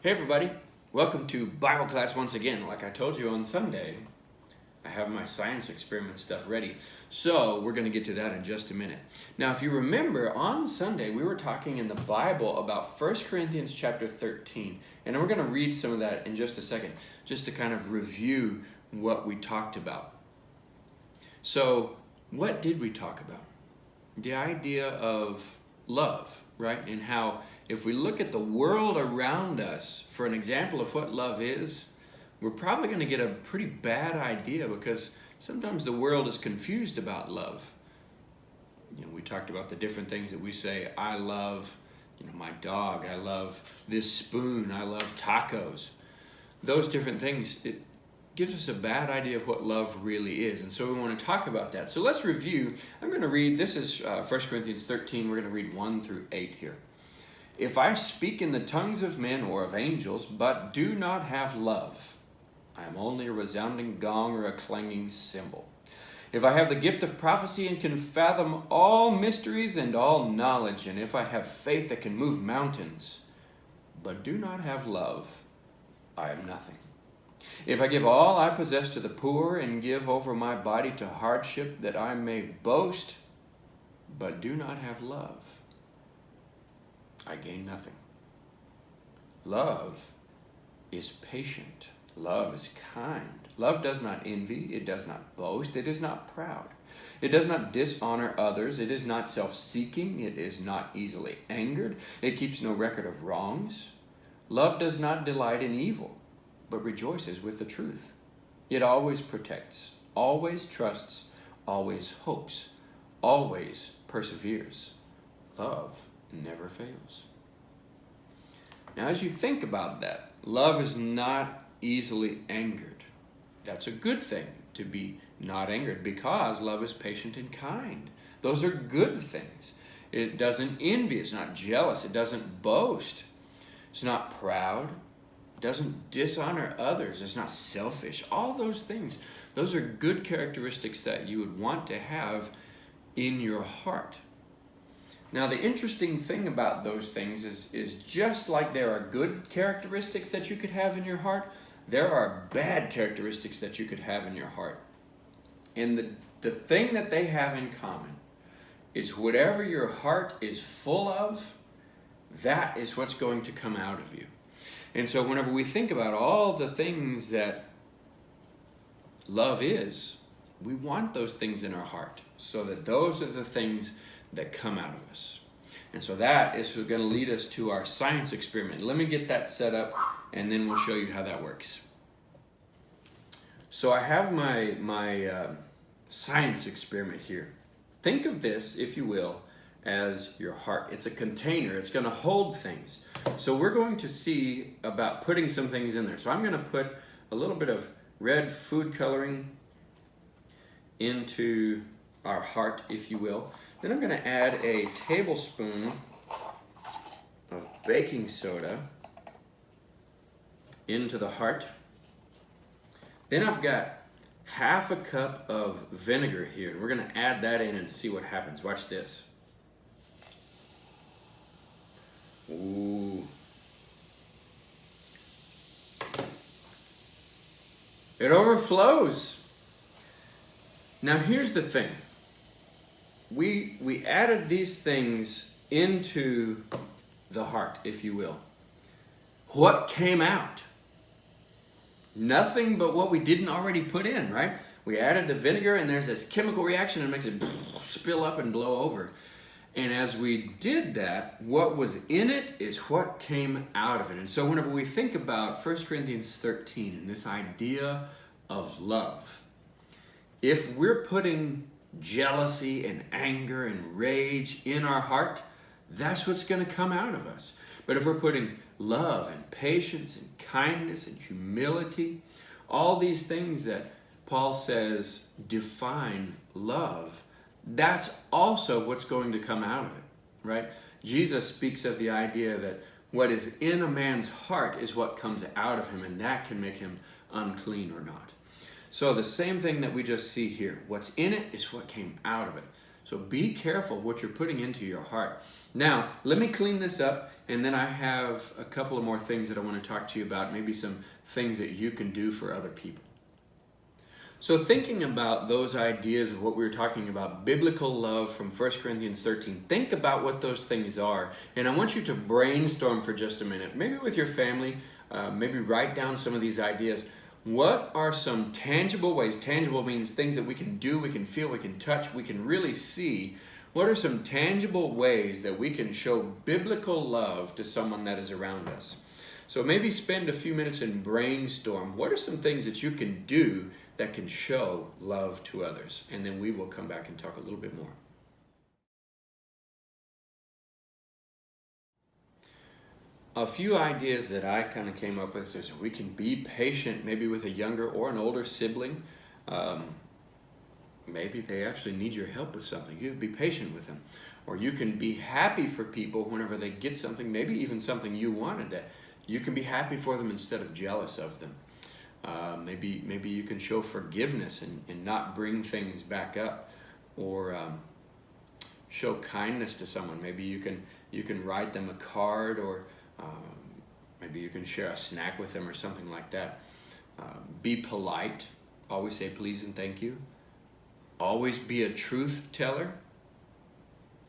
Hey everybody, welcome to Bible class once again. Like I told you on Sunday, I have my science experiment stuff ready. So we're going to get to that in just a minute. Now if you remember, on Sunday we were talking in the Bible about 1 Corinthians chapter 13. And we're going to read some of that in just a second, just to kind of review what we talked about. So what did we talk about? The idea of love, right? And how if we look at the world around us for an example of what love is, we're probably going to get a pretty bad idea, because sometimes the world is confused about love. We talked about the different things that we say. I love, my dog. I love this spoon. I love tacos. Those different things, it gives us a bad idea of what love really is. And so we want to talk about that. So let's review. I'm going to read, this is 1 Corinthians 13. We're going to read 1 through 8 here. If I speak in the tongues of men or of angels, but do not have love, I am only a resounding gong or a clanging cymbal. If I have the gift of prophecy and can fathom all mysteries and all knowledge, and if I have faith that can move mountains, but do not have love, I am nothing. If I give all I possess to the poor and give over my body to hardship that I may boast, but do not have love, I gain nothing. Love is patient. Love is kind. Love does not envy. It does not boast. It is not proud. It does not dishonor others. It is not self-seeking. It is not easily angered. It keeps no record of wrongs. Love does not delight in evil, but rejoices with the truth. It always protects, always trusts, always hopes, always perseveres. Love never fails. Now, as you think about that, love is not easily angered. That's a good thing, to be not angered, because love is patient and kind. Those are good things. It doesn't envy. It's not jealous. It doesn't boast. It's not proud. It doesn't dishonor others. It's not selfish. All those things, those are good characteristics that you would want to have in your heart. Now, the interesting thing about those things is just like there are good characteristics that you could have in your heart, there are bad characteristics that you could have in your heart. And the thing that they have in common is whatever your heart is full of, that is what's going to come out of you. And so whenever we think about all the things that love is, we want those things in our heart, so that those are the things that come out of us. And so that is going to lead us to our science experiment. Let me get that set up, and then we'll show you how that works. So I have my science experiment here. Think of this, if you will, as your heart. It's a container. It's going to hold things. So we're going to see about putting some things in there. So I'm going to put a little bit of red food coloring into our heart, if you will. Then I'm going to add a tablespoon of baking soda into the heart. Then I've got half a cup of vinegar here, and we're going to add that in and see what happens. Watch this. Ooh. It overflows. Now here's the thing. We added these things into the heart, if you will. What came out? Nothing but what we didn't already put in, right? We added the vinegar, and there's this chemical reaction that makes it spill up and blow over. And as we did that, what was in it is what came out of it. And so whenever we think about 1 Corinthians 13 and this idea of love, if we're putting jealousy and anger and rage in our heart, that's what's going to come out of us. But if we're putting love and patience and kindness and humility, all these things that Paul says define love, that's also what's going to come out of it, right? Jesus speaks of the idea that what is in a man's heart is what comes out of him, and that can make him unclean or not. So the same thing that we just see here, what's in it is what came out of it. So be careful what you're putting into your heart. Now, let me clean this up, and then I have a couple of more things that I want to talk to you about, maybe some things that you can do for other people. So thinking about those ideas of what we were talking about, biblical love from 1 Corinthians 13, think about what those things are. And I want you to brainstorm for just a minute, maybe with your family, maybe write down some of these ideas. What are some tangible ways? Tangible means things that we can do, we can feel, we can touch, we can really see. What are some tangible ways that we can show biblical love to someone that is around us? So maybe spend a few minutes and brainstorm. What are some things that you can do that can show love to others? And then we will come back and talk a little bit more. A few ideas that I kind of came up with is we can be patient maybe with a younger or an older sibling. Maybe they actually need your help with something. You be patient with them. Or you can be happy for people whenever they get something, maybe even something you wanted, that you can be happy for them instead of jealous of them. Maybe you can show forgiveness and not bring things back up, or show kindness to someone. Maybe you can write them a card, or maybe you can share a snack with them or something like that. Be polite. Always say please and thank you. Always be a truth teller.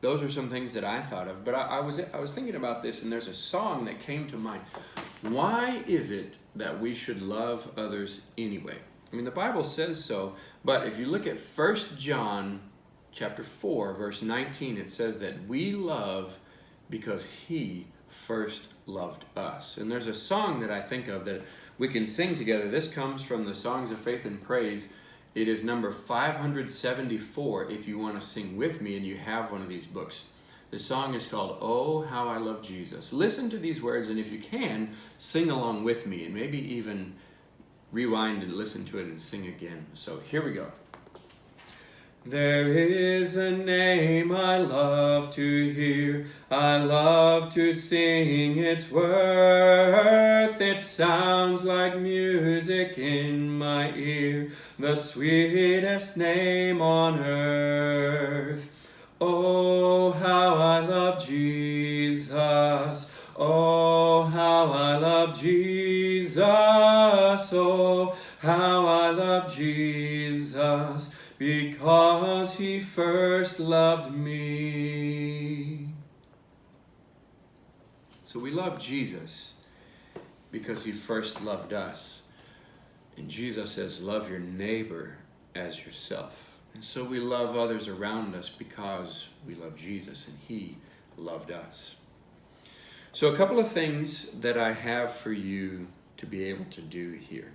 Those are some things that I thought of, but I was thinking about this, and there's a song that came to mind. Why is it that we should love others anyway? I mean, the Bible says so, but if you look at 1 John chapter 4, verse 19, it says that we love because he first loved us. And there's a song that I think of that we can sing together. This comes from the Songs of Faith and Praise. It is number 574 if you want to sing with me and you have one of these books. The song is called "Oh, How I Love Jesus." Listen to these words, and if you can, sing along with me, and maybe even rewind and listen to it and sing again. So here we go. There is a name I love to hear, I love to sing its worth. It sounds like music in my ear, the sweetest name on earth. Oh, how I love Jesus. Oh, how I love Jesus. Oh, how I love Jesus. Because he first loved me. So we love Jesus because he first loved us. And Jesus says, love your neighbor as yourself. And so we love others around us because we love Jesus and he loved us. So a couple of things that I have for you to be able to do here.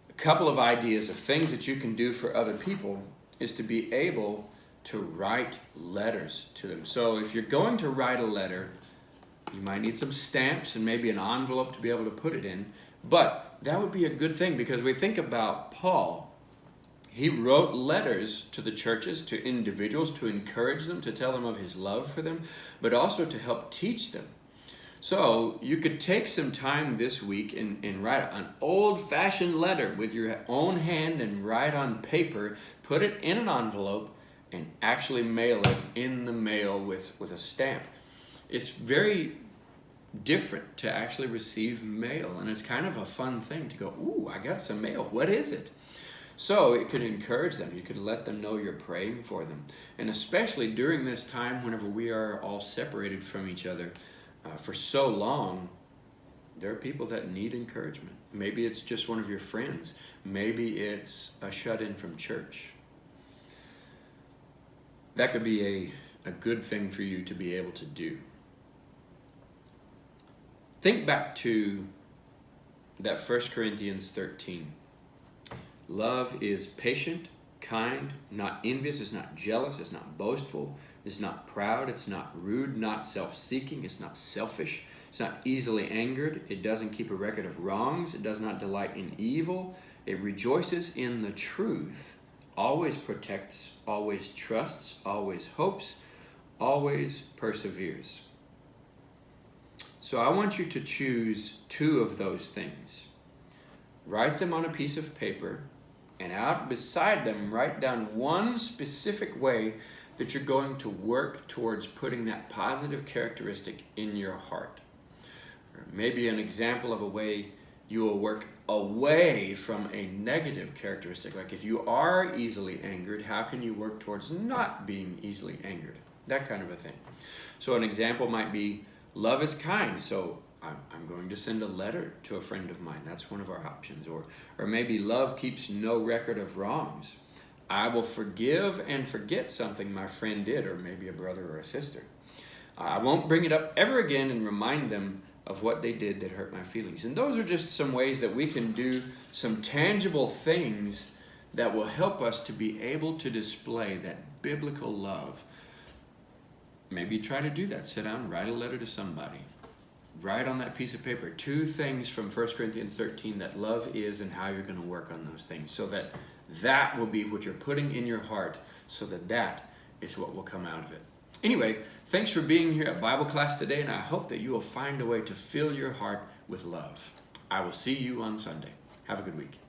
A couple of ideas of things that you can do for other people is to be able to write letters to them. So if you're going to write a letter, you might need some stamps and maybe an envelope to be able to put it in. But that would be a good thing, because we think about Paul. He wrote letters to the churches, to individuals, to encourage them, to tell them of his love for them, but also to help teach them. So you could take some time this week and write an old-fashioned letter with your own hand and write on paper, put it in an envelope, and actually mail it in the mail with a stamp. It's very different to actually receive mail, and it's kind of a fun thing to go, ooh, I got some mail. What is it? So it could encourage them. You could let them know you're praying for them. And especially during this time whenever we are all separated from each other, for so long, there are people that need encouragement. Maybe it's just one of your friends. Maybe it's a shut-in from church. That could be a good thing for you to be able to do. Think back to that 1 Corinthians 13. Love is patient, kind, not envious, it's not jealous, it's not boastful, it's not proud, it's not rude, not self-seeking, it's not selfish, it's not easily angered, it doesn't keep a record of wrongs, it does not delight in evil, it rejoices in the truth, always protects, always trusts, always hopes, always perseveres. So I want you to choose two of those things. Write them on a piece of paper, and out beside them, write down one specific way that you're going to work towards putting that positive characteristic in your heart. Or maybe an example of a way you will work away from a negative characteristic. Like if you are easily angered, how can you work towards not being easily angered? That kind of a thing. So an example might be, love is kind. So I'm going to send a letter to a friend of mine. That's one of our options. Or maybe love keeps no record of wrongs. I will forgive and forget something my friend did, or maybe a brother or a sister. I won't bring it up ever again and remind them of what they did that hurt my feelings. And those are just some ways that we can do some tangible things that will help us to be able to display that biblical love. Maybe try to do that. Sit down, write a letter to somebody. Write on that piece of paper 2 things from 1 Corinthians 13 that love is and how you're going to work on those things, so that that will be what you're putting in your heart, so that that is what will come out of it. Anyway, thanks for being here at Bible class today, and I hope that you will find a way to fill your heart with love. I will see you on Sunday. Have a good week.